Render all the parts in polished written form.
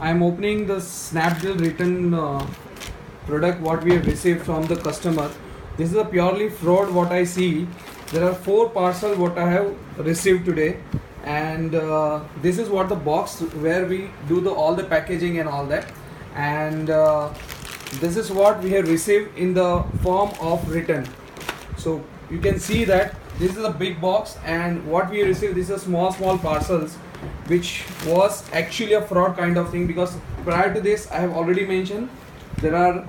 I'm opening the Snapdeal return product what we have received from the customer. This is a purely fraud what I see. There are 4 parcels what I have received today, and this is what the box where we do all the packaging and all that, and this is what we have received in the form of return. So you can see that this is a big box, and what we received, this is small parcels, which was actually a fraud kind of thing, because prior to this I have already mentioned there are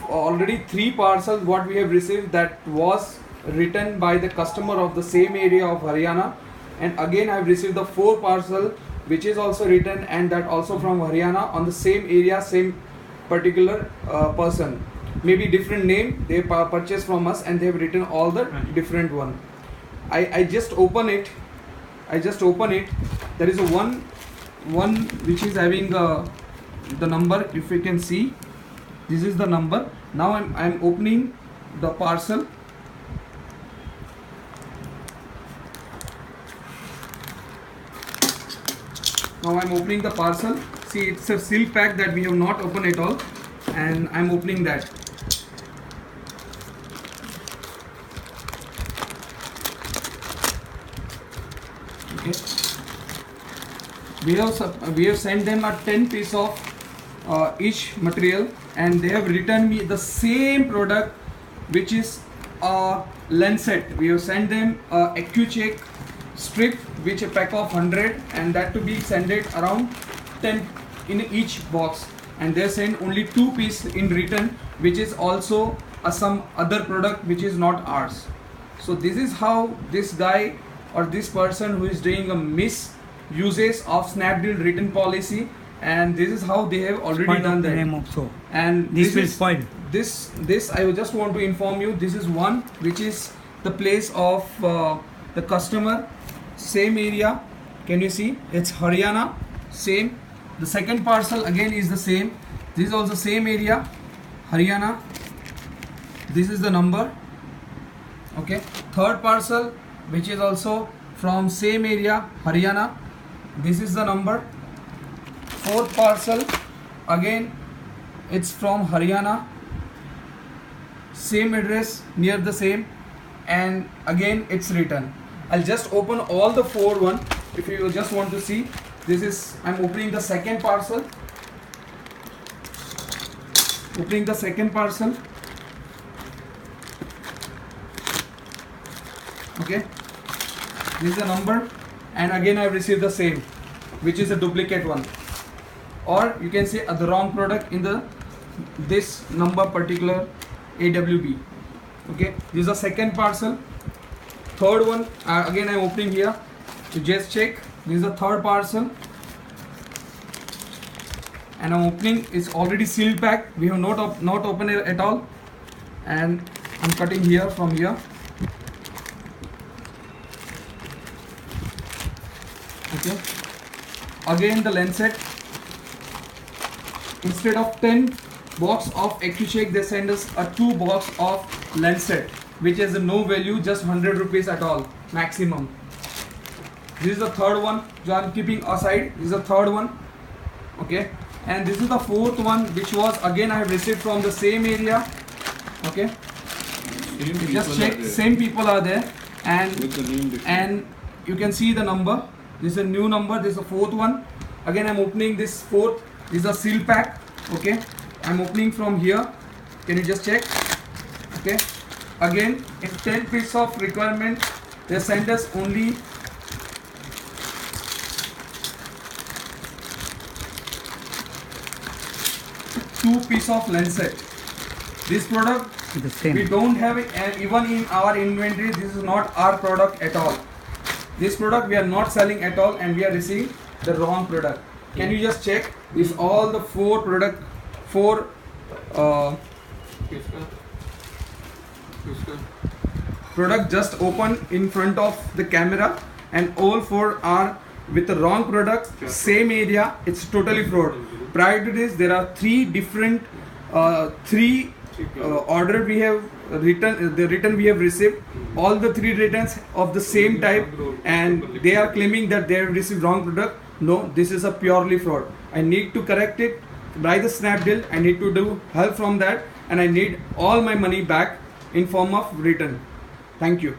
already 3 parcels what we have received that was written by the customer of the same area of Haryana, and again I have received the 4 parcel which is also written and that also from Haryana on the same area, same particular person, maybe different name they purchased from us, and they have written all the different one. I just open it. There is a one which is having the number. If you can see, this is the number. Now I'm opening the parcel. Now I'm opening the parcel. See, it's a seal pack that we have not opened at all, and I'm opening that. Okay. We have sent them a 10 piece of each material, and they have returned me the same product, which is a lens set. We have sent them a AccuCheck strip, which a pack of 100, and that to be sent it around 10 in each box, and they send only 2 piece in return, which is also some other product which is not ours. So this is how this guy or this person who is doing a misuses of Snapdeal return policy, and this is how they have already done that. Name also. And this will spoil. This I just want to inform you, this is one which is the place of the customer, same area. Can you see? It's Haryana, same. The second parcel again is the same. This is also same area, Haryana. This is the number. Okay. Third parcel, which is also from same area, Haryana. This is the number. Fourth parcel, again it's from Haryana, same address, near the same, and again it's written. I'll just open all the 4 one if you just want to see. This is, I'm opening the second parcel. Opening the second parcel. Okay, this is the number, and again I have received the same, which is a duplicate one, or you can say the wrong product in the this number particular AWB. Okay, this is the second parcel. Third one, again I am opening here to just check. This is the third parcel, and I'm opening. It's already sealed pack. We have not opened it at all, and I'm cutting here from here. Okay, again the lens set. Instead of 10 box of AccuCheck, they send us a 2 box of lens set, which has no value, just 100 rupees at all maximum. This is the third one, so I'm keeping aside. This is the third one. Okay, and this is the fourth one, which was again I have received from the same area. Okay, just check, same people are there, and you can see the number. This is a new number. This is the fourth one. Again I'm opening this fourth. This is a seal pack. Okay, I'm opening from here. Can you just check? Okay, again in 10 piece of requirement, they send us only 2 piece of lens set. This product The same. we don't have it, and even in our inventory this is not our product at all. This product we are not selling at all, and we are receiving the wrong product. Can you just check? Is all the 4 product just open in front of the camera, and all 4 are with the wrong product, same area. It's totally fraud. Prior to this, there are 3 different order we have written, the return we have received, all the 3 returns of the same type, and they are claiming that they have received wrong product. no, this is a purely fraud. I need to correct it by the Snapdeal. I need to do help from that, and I need all my money back in form of return. Thank you.